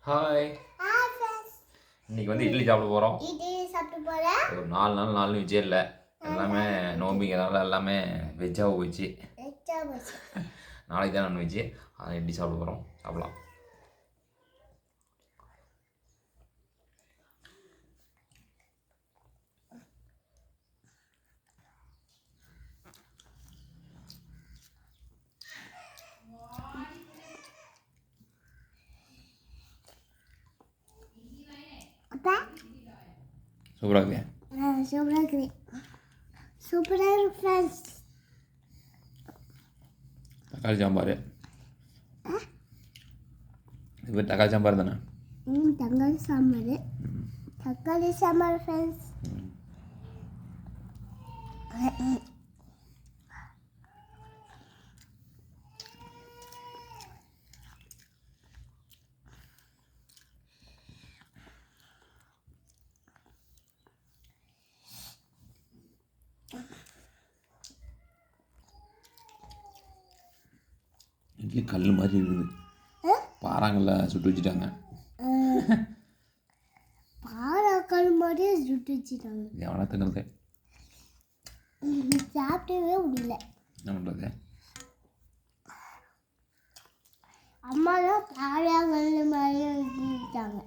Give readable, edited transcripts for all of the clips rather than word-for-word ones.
Hi. Hi friends. இன்னைக்கு வந்து இட்லி சாப்பிட போகிறோம். இட்லி சாப்பிட்டு போகிறேன். ஒரு 4 நாள் 4 விஜய் இல்லை, எல்லாமே நோம்பிங்கிறதால எல்லாமே வெஜ்ஜாக போச்சு. நாளைக்கு தான் நான்வெஜ்ஜு, அதான் இட்லி சாப்பிட போகிறோம். சாப்பிடலாம். சூப்பராக இருக்கு. சூப்பராக இருக்குது. சூப்பராக இருக்கு ஃப்ரெண்ட்ஸ். தக்காளி சாம்பார். இது பேர் தக்காளி சாம்பார் தானே? தக்காளி சாம்பார். தக்காளி சாம்பார் ஃப்ரெண்ட்ஸ். இட்லி கல் மாதிரி இருக்குது. பாறாங்கல்ல சுட்டு வச்சுட்டாங்க. பாறாக்கல் மாதிரி சுட்டு வச்சுட்டாங்க. எவனா தின்னுறது? சாப்பிடவே முடியல. என்ன பண்ணுறது? அம்மா தான் பாறாங்கல் மாதிரி வச்சுட்டாங்க.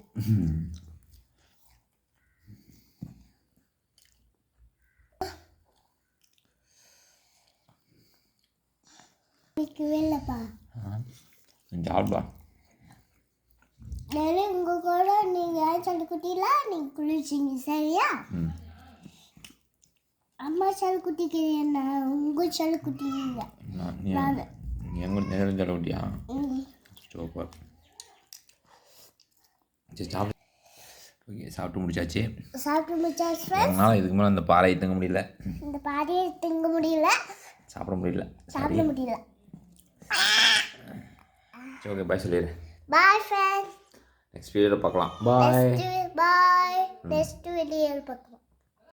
இல்லைப்பா, சாப்பிடா. உங்கள் கூட நீங்கள் சல்லுக்குட்டிலாம் நீங்கள் குளிச்சிங்க சரியா? அம்மா சல்லுக்குட்டிக்கு என்ன உங்கள் சல்லுக்குட்டி இல்லை. எங்களுக்கு நேரம் சல்லுக்குட்டியா? சூப்பர். சரி சாப்பிட்டு. ஓகே, சாப்பிட்டு முடிச்சாச்சு. என்னால் இதுக்கு மேலே அந்த பாறையை தங்க முடியல. இந்த பாறையை திங்க முடியல. சாப்பிட முடியல. சரி, ஓகே, பாய் சொல்லிடு. Bye friends. நெக்ஸ்ட் வீடியோவில் பார்க்கலாம். பாய். நெக்ஸ்ட் வீடியோவில் பார்க்கலாம்.